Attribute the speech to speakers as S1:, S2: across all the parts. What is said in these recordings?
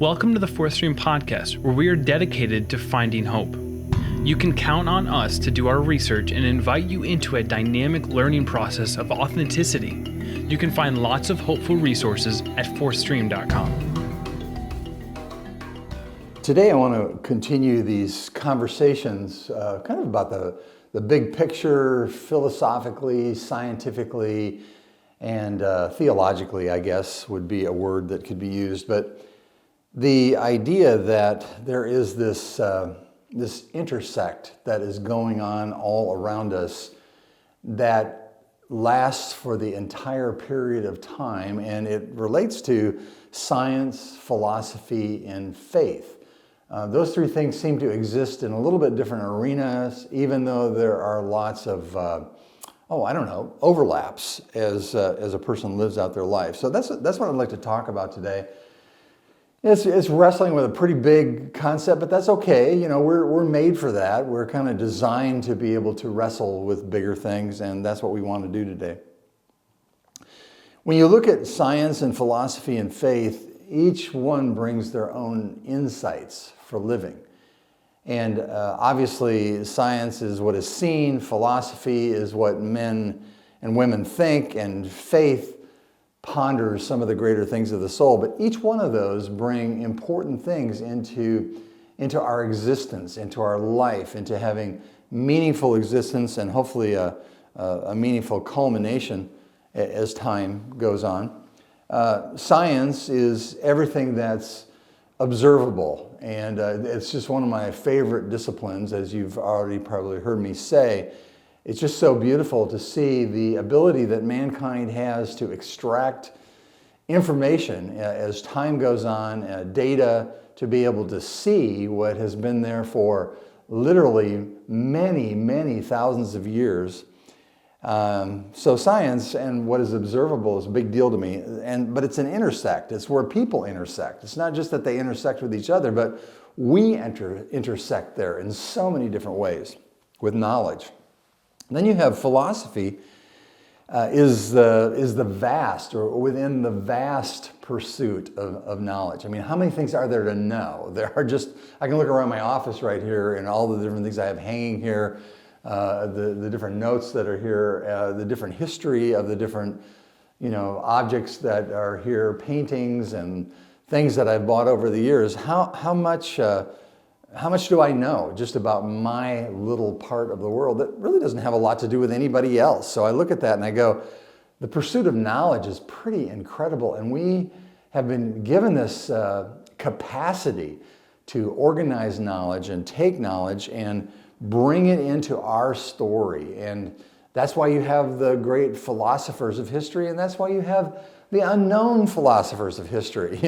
S1: Welcome to the Fourthstream podcast, where we are dedicated to finding hope. You can count on us to do our research and invite you into a dynamic learning process of authenticity. You can find lots of hopeful resources at fourthstream.com.
S2: Today I want to continue these conversations kind of about the big picture, philosophically, scientifically, and theologically, I guess, would be a word that could be used. But the idea that there is this intersect that is going on all around us that lasts for the entire period of time, and it relates to science, philosophy, and faith. Those three things seem to exist in a little bit different arenas, even though there are lots of, overlaps as a person lives out their life. So that's what I'd like to talk about today. It's wrestling with a pretty big concept, but that's okay. You know, we're made for that. We're kind of designed to be able to wrestle with bigger things, and that's what we want to do today. When you look at science and philosophy and faith, each one brings their own insights for living. And obviously, science is what is seen, philosophy is what men and women think, and faith ponders some of the greater things of the soul. But each one of those bring important things into our existence, into our life, into having meaningful existence, and hopefully a meaningful culmination as time goes on. Science is everything that's observable, and it's just one of my favorite disciplines, as you've already probably heard me say. It's just so beautiful to see the ability that mankind has to extract information as time goes on, data, to be able to see what has been there for literally many, many thousands of years. So science and what is observable is a big deal to me, but it's an intersect. It's where people intersect. It's not just that they intersect with each other, but we intersect there in so many different ways with knowledge. Then you have philosophy, is the vast, or within the vast pursuit of knowledge. I mean, how many things are there to know? There are just, I can look around my office right here and all the different things I have hanging here, the different notes that are here, the different history of the different, objects that are here, paintings and things that I've bought over the years. How much do I know just about my little part of the world that really doesn't have a lot to do with anybody else? So I look at that and I go, the pursuit of knowledge is pretty incredible, and we have been given this capacity to organize knowledge and take knowledge and bring it into our story. And that's why you have the great philosophers of history, and that's why you have the unknown philosophers of history.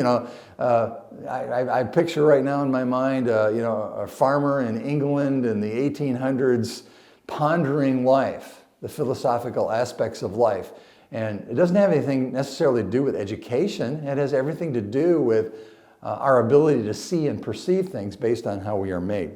S2: I picture right now in my mind, a farmer in England in the 1800s pondering life, the philosophical aspects of life. And it doesn't have anything necessarily to do with education. It has everything to do with our ability to see and perceive things based on how we are made.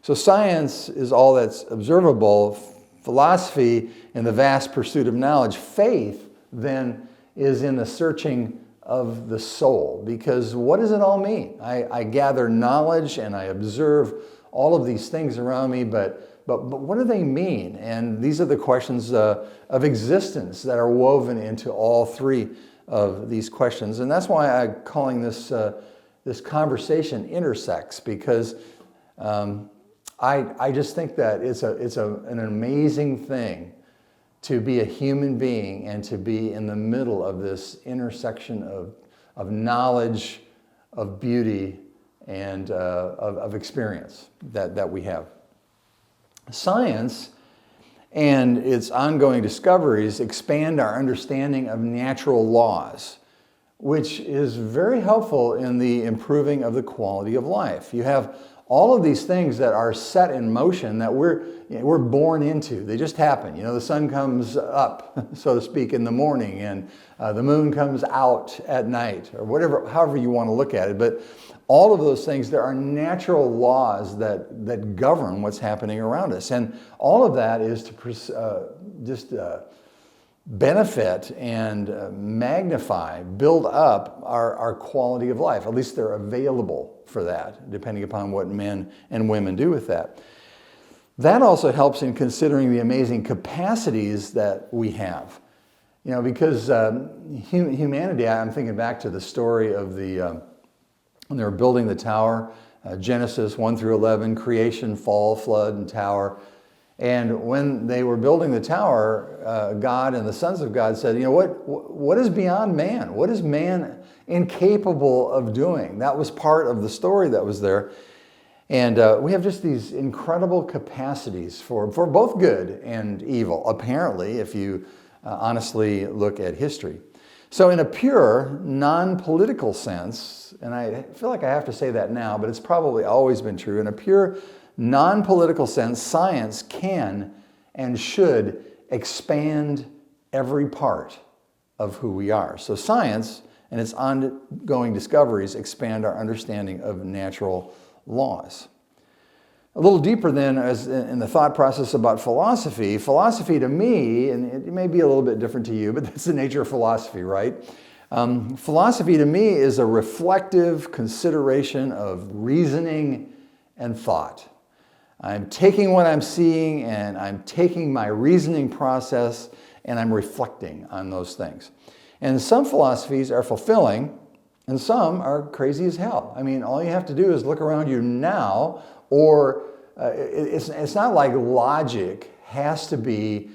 S2: So science is all that's observable, philosophy in the vast pursuit of knowledge. Faith, then, is in the searching of the soul, because what does it all mean? I gather knowledge and I observe all of these things around me, but what do they mean? And these are the questions of existence that are woven into all three of these questions. And that's why I'm calling this conversation Intersects, because I just think that it's an amazing thing to be a human being and to be in the middle of this intersection of knowledge, of beauty, and of experience that we have. Science and its ongoing discoveries expand our understanding of natural laws, which is very helpful in the improving of the quality of life. You have all of these things that are set in motion that we're born into. They just happen. The sun comes up, so to speak, in the morning, and the moon comes out at night, or however you want to look at it. But all of those things, there are natural laws that govern what's happening around us. And all of that is to benefit and magnify, build up our quality of life. At least they're available for that, depending upon what men and women do with that. That also helps in considering the amazing capacities that we have. You know, because humanity, I'm thinking back to the story of when they were building the tower, Genesis 1 through 11, creation, fall, flood, and tower. And when they were building the tower, God and the sons of God said, you know, what is beyond man? What is man incapable of doing? That was part of the story that was there. And we have just these incredible capacities for both good and evil, apparently, if you honestly look at history. So in a pure, non-political sense, and I feel like I have to say that now, but it's probably always been true, in a pure, non-political sense, science can and should expand every part of who we are. So science and its ongoing discoveries expand our understanding of natural laws. A little deeper then, as in the thought process about philosophy to me, and it may be a little bit different to you, but that's the nature of philosophy, right? Philosophy to me is a reflective consideration of reasoning and thought. I'm taking what I'm seeing and I'm taking my reasoning process and I'm reflecting on those things. And some philosophies are fulfilling and some are crazy as hell. I mean, all you have to do is look around you now, or it's not like logic has to be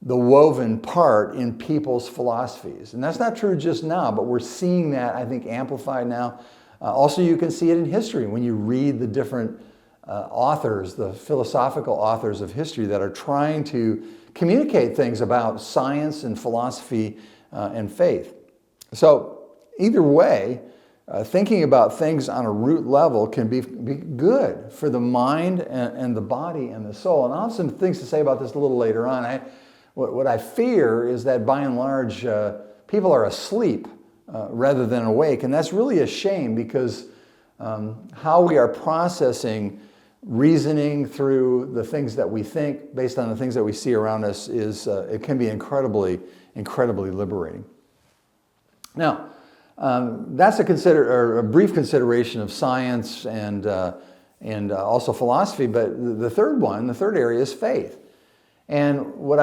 S2: the woven part in people's philosophies. And that's not true just now, but we're seeing that, I think, amplified now. Also, you can see it in history when you read the different authors, the philosophical authors of history that are trying to communicate things about science and philosophy and faith. So either way, thinking about things on a root level can be good for the mind and the body and the soul. And I'll have some things to say about this a little later on. What I fear is that by and large, people are asleep rather than awake. And that's really a shame, because how we are processing reasoning through the things that we think based on the things that we see around us it can be incredibly liberating. Now, that's a brief consideration of science and also philosophy. But the third area is faith. And what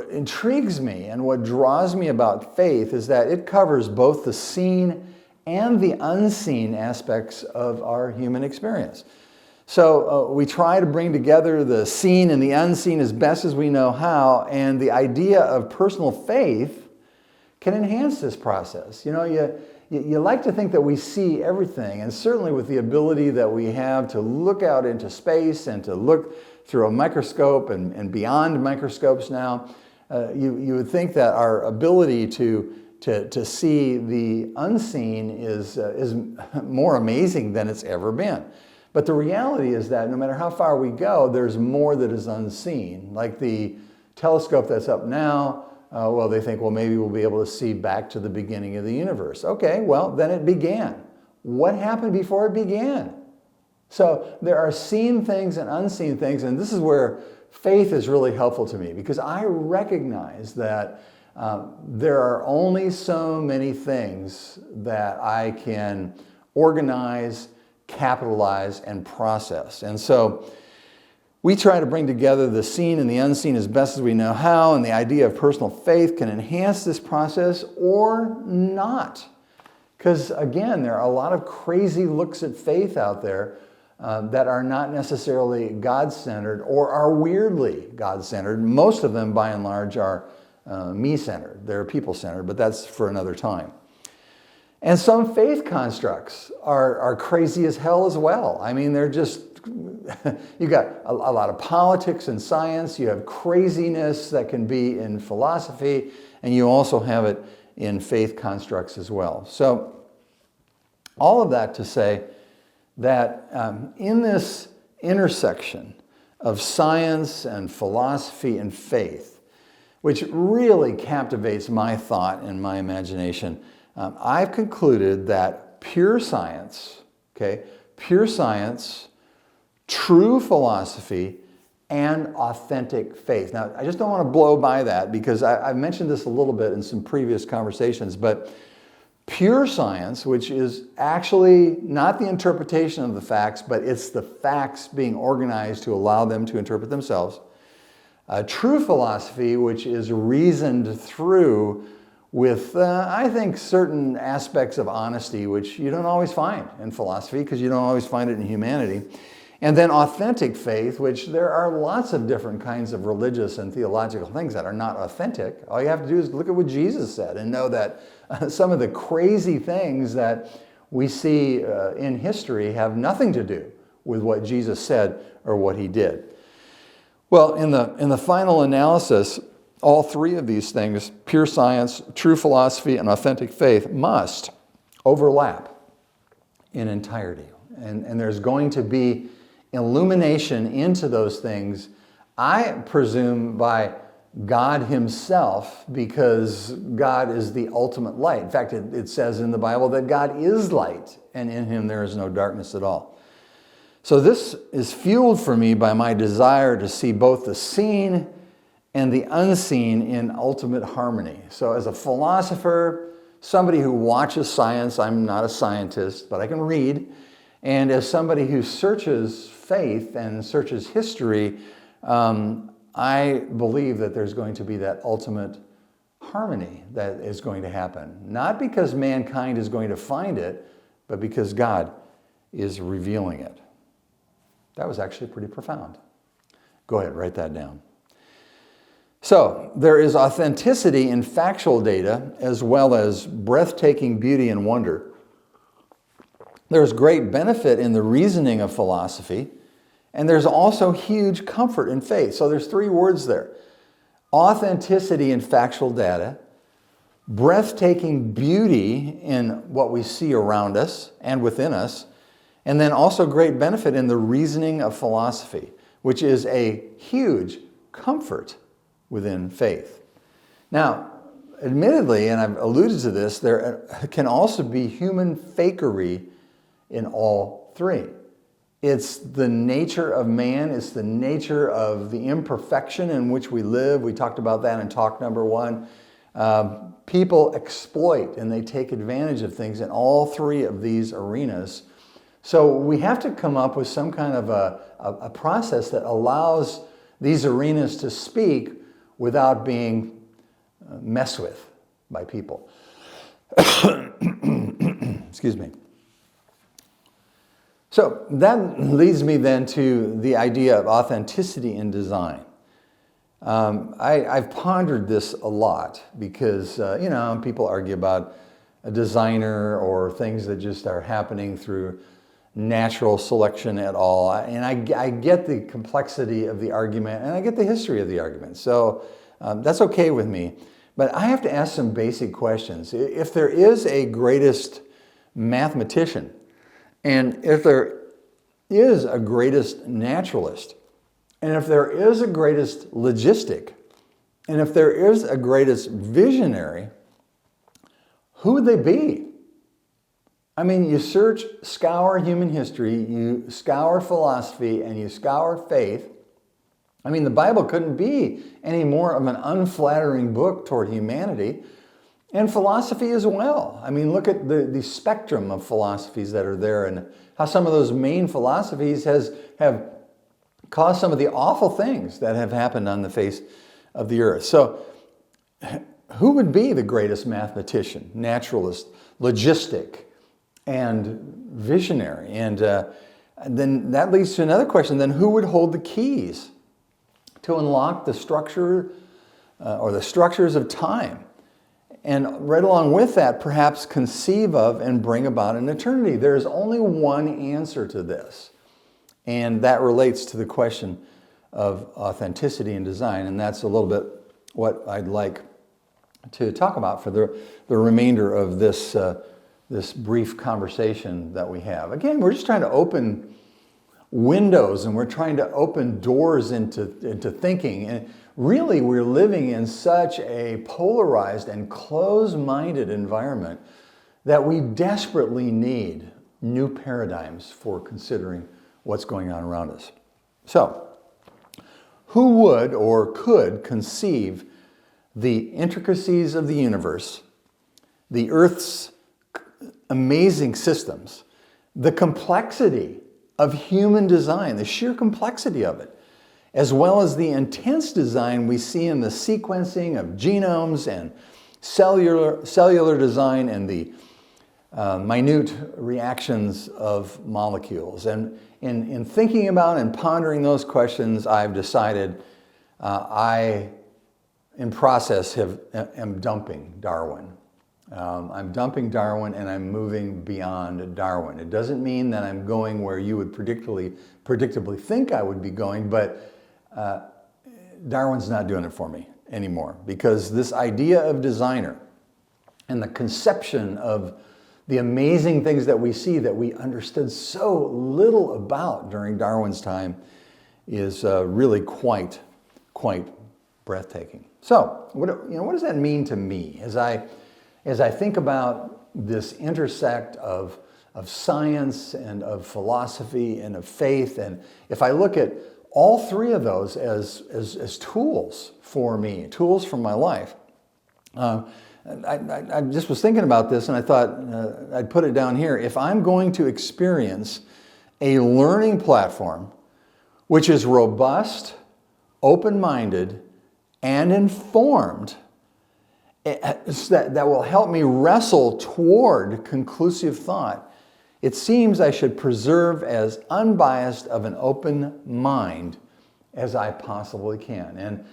S2: intrigues me and what draws me about faith is that it covers both the seen and the unseen aspects of our human experience. So we try to bring together the seen and the unseen as best as we know how, and the idea of personal faith can enhance this process. You know, you like to think that we see everything, and certainly with the ability that we have to look out into space and to look through a microscope and beyond microscopes now, you would think that our ability to see the unseen is more amazing than it's ever been. But the reality is that no matter how far we go, there's more that is unseen. Like the telescope that's up now, they think, maybe we'll be able to see back to the beginning of the universe. Okay, well, then it began. What happened before it began? So there are seen things and unseen things, and this is where faith is really helpful to me, because I recognize that there are only so many things that I can organize, capitalize, and process. And so we try to bring together the seen and the unseen as best as we know how, and the idea of personal faith can enhance this process or not. Because again, there are a lot of crazy looks at faith out there that are not necessarily God-centered or are weirdly God-centered. Most of them, by and large, are me-centered. They're people-centered, but that's for another time. And some faith constructs are crazy as hell as well. I mean, they're just, you got a lot of politics and science, you have craziness that can be in philosophy, and you also have it in faith constructs as well. So all of that to say that in this intersection of science and philosophy and faith, which really captivates my thought and my imagination, I've concluded that pure science, true philosophy, and authentic faith. Now, I just don't want to blow by that because I've mentioned this a little bit in some previous conversations, but pure science, which is actually not the interpretation of the facts, but it's the facts being organized to allow them to interpret themselves. True philosophy, which is reasoned through with, I think, certain aspects of honesty, which you don't always find in philosophy because you don't always find it in humanity. And then authentic faith, which there are lots of different kinds of religious and theological things that are not authentic. All you have to do is look at what Jesus said and know that some of the crazy things that we see in history have nothing to do with what Jesus said or what he did. Well, in the final analysis, all three of these things, pure science, true philosophy, and authentic faith, must overlap in entirety. And there's going to be illumination into those things, I presume, by God himself, because God is the ultimate light. In fact, it says in the Bible that God is light, and in him there is no darkness at all. So this is fueled for me by my desire to see both the seen and the unseen in ultimate harmony. So as a philosopher, somebody who watches science, I'm not a scientist, but I can read, and as somebody who searches faith and searches history, I believe that there's going to be that ultimate harmony that is going to happen. Not because mankind is going to find it, but because God is revealing it. That was actually pretty profound. Go ahead, write that down. So, there is authenticity in factual data as well as breathtaking beauty and wonder. There's great benefit in the reasoning of philosophy, and there's also huge comfort in faith. So there's three words there. Authenticity in factual data, breathtaking beauty in what we see around us and within us, and then also great benefit in the reasoning of philosophy, which is a huge comfort within faith. Now, admittedly, and I've alluded to this, there can also be human fakery in all three. It's the nature of man, it's the nature of the imperfection in which we live. We talked about that in talk number 1. People exploit and they take advantage of things in all three of these arenas. So we have to come up with some kind of a process that allows these arenas to speak without being messed with by people. Excuse me. So that leads me then to the idea of authenticity in design. I've pondered this a lot because, people argue about a designer or things that just are happening through natural selection at all. And I get the complexity of the argument and I get the history of the argument. So that's okay with me. But I have to ask some basic questions. If there is a greatest mathematician, and if there is a greatest naturalist, and if there is a greatest logistic, and if there is a greatest visionary, who would they be? I mean, you scour human history, you scour philosophy, and you scour faith. I mean, the Bible couldn't be any more of an unflattering book toward humanity. And philosophy as well. I mean, look at the spectrum of philosophies that are there and how some of those main philosophies have caused some of the awful things that have happened on the face of the earth. So who would be the greatest mathematician, naturalist, logistic, and visionary? And then that leads to another question. Then who would hold the keys to unlock the structure or the structures of time? And right along with that, perhaps conceive of and bring about an eternity. There's only one answer to this. And that relates to the question of authenticity in design. And that's a little bit what I'd like to talk about for the remainder of this brief conversation that we have. Again, we're just trying to open windows and we're trying to open doors into thinking. And really, we're living in such a polarized and closed-minded environment that we desperately need new paradigms for considering what's going on around us. So, Who would or could conceive the intricacies of the universe, the Earth's amazing systems, the complexity of human design, the sheer complexity of it, as well as the intense design we see in the sequencing of genomes and cellular design and the minute reactions of molecules. And in thinking about and pondering those questions, I've decided in process, am dumping Darwin. I'm dumping Darwin and I'm moving beyond Darwin. It doesn't mean that I'm going where you would predictably think I would be going, but Darwin's not doing it for me anymore, because this idea of designer and the conception of the amazing things that we see that we understood so little about during Darwin's time is really quite breathtaking. So, what does that mean to me as I think about this intersect of science and of philosophy and of faith, and if I look at all three of those as tools for me, tools for my life. I just was thinking about this and I thought I'd put it down here. If I'm going to experience a learning platform which is robust, open-minded, and informed, that will help me wrestle toward conclusive thought, it seems I should preserve as unbiased of an open mind as I possibly can. And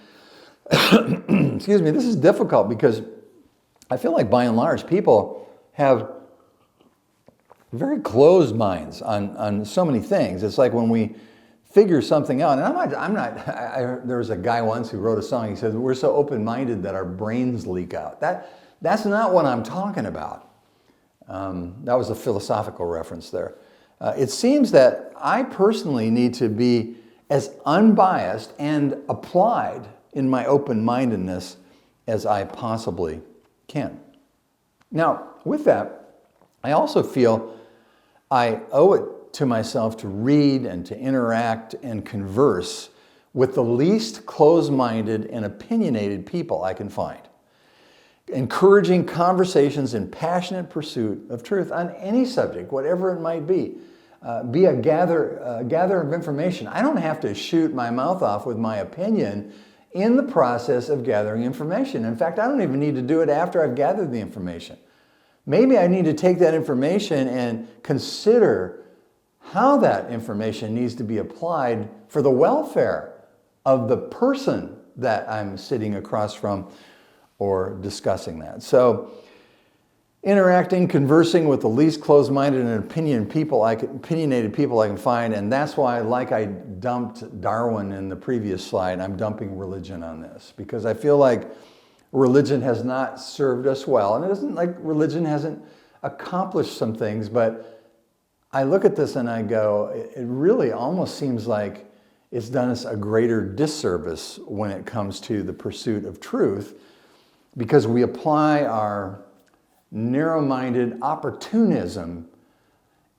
S2: excuse me, this is difficult because I feel like by and large people have very closed minds on so many things. It's like when we figure something out, and there was a guy once who wrote a song, he said, we're so open-minded that our brains leak out. That's not what I'm talking about. That was a philosophical reference there. It seems that I personally need to be as unbiased and applied in my open-mindedness as I possibly can. Now, with that, I also feel I owe it to myself to read and to interact and converse with the least closed-minded and opinionated people I can find, encouraging conversations in passionate pursuit of truth on any subject, whatever it might be. Be a gatherer of information. I don't have to shoot my mouth off with my opinion in the process of gathering information. In fact, I don't even need to do it after I've gathered the information. Maybe I need to take that information and consider how that information needs to be applied for the welfare of the person that I'm sitting across from or discussing that. So, interacting, conversing with the least closed-minded and opinionated people I can find, and that's why, like I dumped Darwin in the previous slide, I'm dumping religion on this, because I feel like religion has not served us well, and it isn't like religion hasn't accomplished some things, but I look at this and I go, it really almost seems like it's done us a greater disservice when it comes to the pursuit of truth, because we apply our narrow-minded opportunism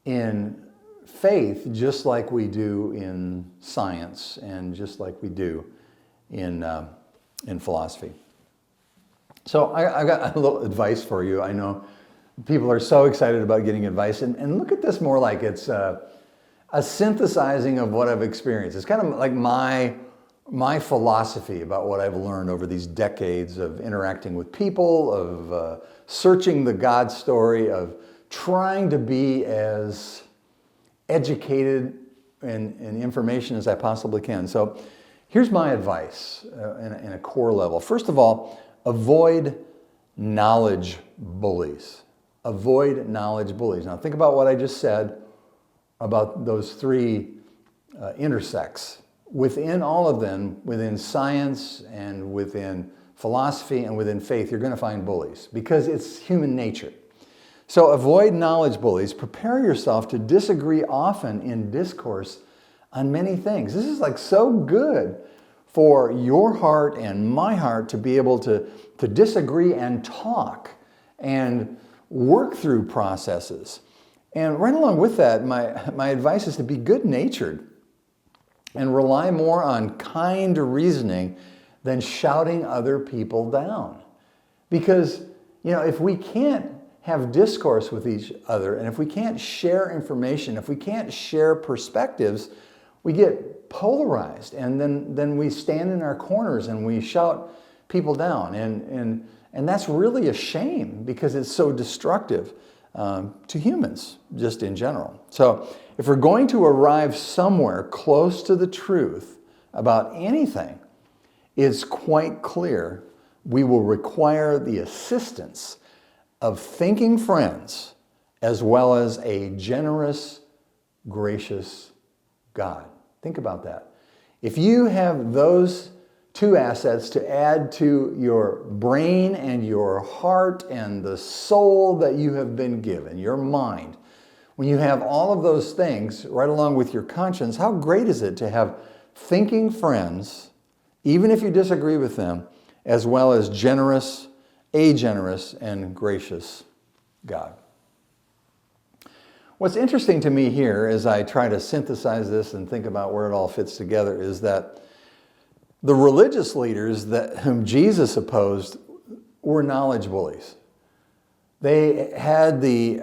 S2: in faith just like we do in science and just like we do in philosophy. So I got a little advice for you. I know people are so excited about getting advice, and look at this more like it's a synthesizing of what I've experienced. It's kind of like my philosophy about what I've learned over these decades of interacting with people, of searching the God story, of trying to be as educated in information as I possibly can. So here's my advice in a core level. First of all, avoid knowledge bullies. Avoid knowledge bullies. Now think about what I just said about those three intersects. Within all of them, within science and within philosophy and within faith, you're going to find bullies because it's human nature. So avoid knowledge bullies. Prepare yourself to disagree often in discourse on many things. This is like so good for your heart and my heart to be able to disagree and talk and work through processes. And right along with that, my advice is to be good-natured. and rely more on kind reasoning than shouting other people down. Because, if we can't have discourse with each other, and if we can't share information, if we can't share perspectives, we get polarized, and then we stand in our corners and we shout people down. And that's really a shame, because it's so destructive to humans, just in general. So if we're going to arrive somewhere close to the truth about anything, it's quite clear we will require the assistance of thinking friends as well as a generous, gracious God. Think about that. If you have those two assets to add to your brain and your heart and the soul that you have been given, your mind, when you have all of those things right along with your conscience, how great is it to have thinking friends, even if you disagree with them, as well as a generous and gracious God. What's interesting to me here, as I try to synthesize this and think about where it all fits together, is that the religious leaders whom Jesus opposed were knowledge bullies. They had the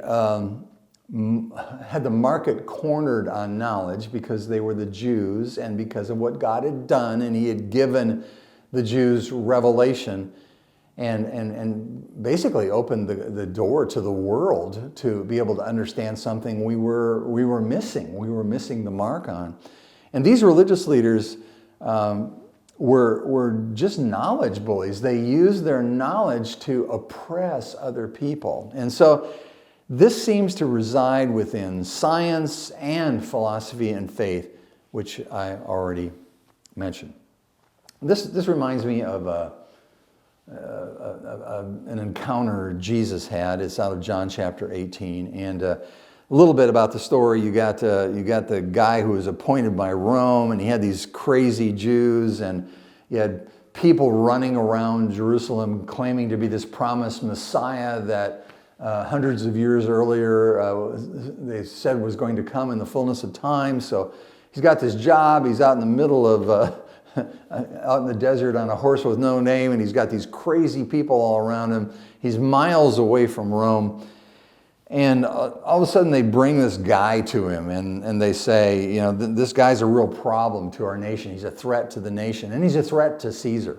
S2: market cornered on knowledge because they were the Jews and because of what God had done, and He had given the Jews revelation and basically opened the door to the world to be able to understand something we were missing. We were missing the mark on. And these religious leaders were just knowledge bullies. They used their knowledge to oppress other people. And so this seems to reside within science and philosophy and faith, which I already mentioned. This reminds me of an encounter Jesus had. It's out of John chapter 18, and a little bit about the story. You got the guy who was appointed by Rome, and he had these crazy Jews, and you had people running around Jerusalem claiming to be this promised Messiah that hundreds of years earlier they said was going to come in the fullness of time. So he's got this job. He's out in the middle of out in the desert on a horse with no name, and he's got these crazy people all around him. He's miles away from Rome. And all of a sudden they bring this guy to him, and they say, this guy's a real problem to our nation. He's a threat to the nation, and he's a threat to Caesar.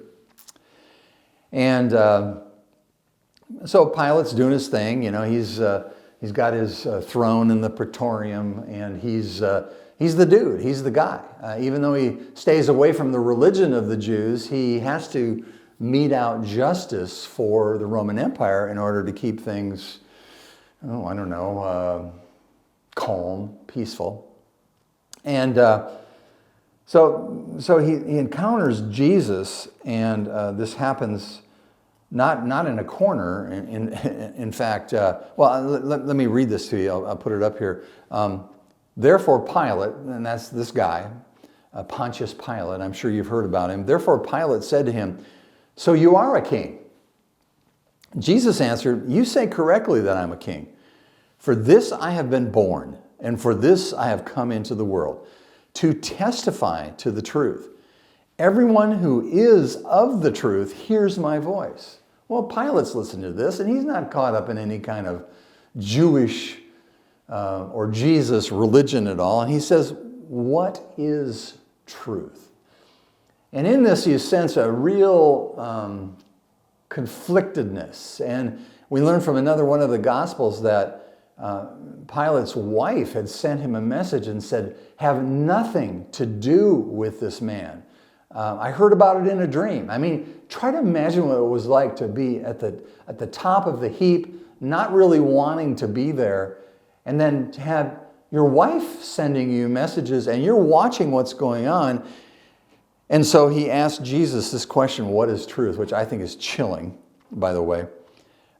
S2: And so Pilate's doing his thing. He's got his throne in the Praetorium, and he's the dude. He's the guy. Even though he stays away from the religion of the Jews, he has to mete out justice for the Roman Empire in order to keep things, calm, peaceful. And so he encounters Jesus, and this happens not in a corner. In fact, let me read this to you. I'll put it up here. Therefore Pilate, and that's this guy, Pontius Pilate, I'm sure you've heard about him. Therefore Pilate said to him, "So you are a king?" Jesus answered, "You say correctly that I'm a king. For this I have been born, and for this I have come into the world, to testify to the truth. Everyone who is of the truth hears my voice." Well, Pilate's listening to this, and he's not caught up in any kind of Jewish or Jesus religion at all. And he says, what is truth? And in this you sense a real conflictedness. And we learn from another one of the Gospels that Pilate's wife had sent him a message and said, "Have nothing to do with this man. I heard about it in a dream." I mean, try to imagine what it was like to be at the top of the heap, not really wanting to be there, and then to have your wife sending you messages and you're watching what's going on. And so he asked Jesus this question, what is truth? Which I think is chilling, by the way.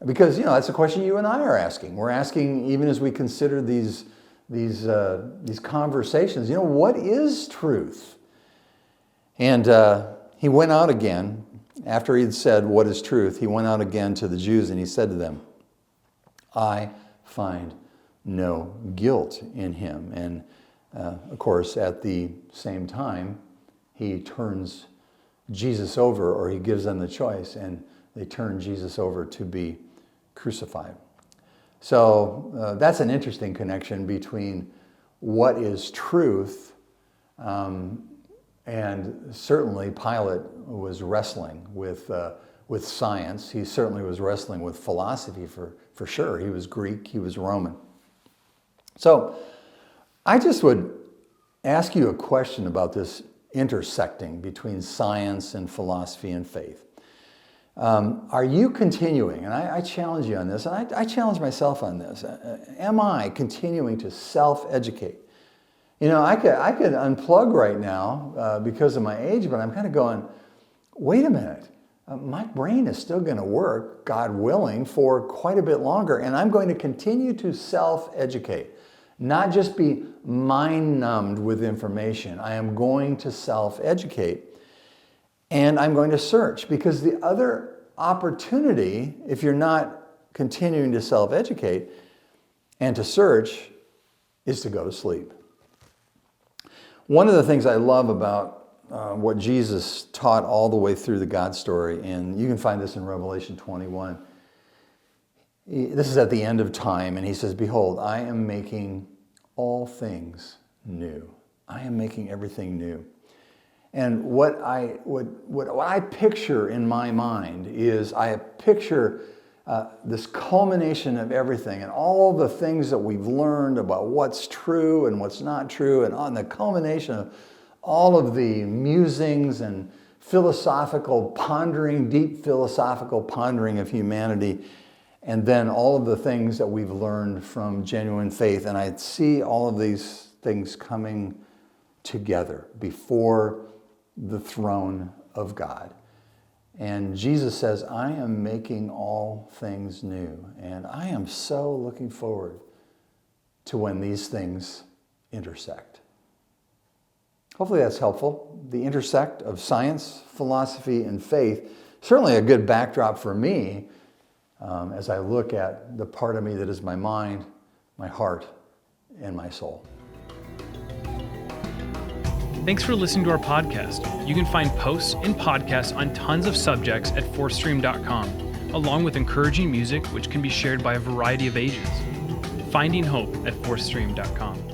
S2: Because, that's a question you and I are asking. We're asking, even as we consider these conversations, what is truth? And he went out again, after he had said, what is truth? He went out again to the Jews and he said to them, "I find no guilt in him." And Of course, at the same time, he turns Jesus over, or he gives them the choice, and they turn Jesus over to be crucified. So that's an interesting connection between what is truth, and certainly Pilate was wrestling with science. He certainly was wrestling with philosophy for sure. He was Greek, he was Roman. So I just would ask you a question about this intersecting between science and philosophy and faith. Are you continuing, and I challenge you on this, and I challenge myself on this, am I continuing to self-educate? You know, I could unplug right now because of my age, but I'm kind of going, wait a minute, my brain is still going to work, God willing, for quite a bit longer, and I'm going to continue to self-educate, not just be mind-numbed with information. I am going to self-educate. And I'm going to search, because the other opportunity, if you're not continuing to self-educate and to search, is to go to sleep. One of the things I love about what Jesus taught all the way through the God story, and you can find this in Revelation 21. This is at the end of time, and he says, "Behold, I am making all things new." I am making everything new. And what I picture in my mind is I picture this culmination of everything and all the things that we've learned about what's true and what's not true, and on the culmination of all of the musings and philosophical pondering, deep philosophical pondering of humanity, and then all of the things that we've learned from genuine faith. And I see all of these things coming together before the throne of God. And Jesus says, I am making all things new. And I am so looking forward to when these things intersect. Hopefully that's helpful. The intersect of science, philosophy, and faith. Certainly a good backdrop for me as I look at the part of me that is my mind, my heart, and my soul.
S1: Thanks for listening to our podcast. You can find posts and podcasts on tons of subjects at Fourthstream.com, along with encouraging music which can be shared by a variety of ages. Finding hope at Fourthstream.com.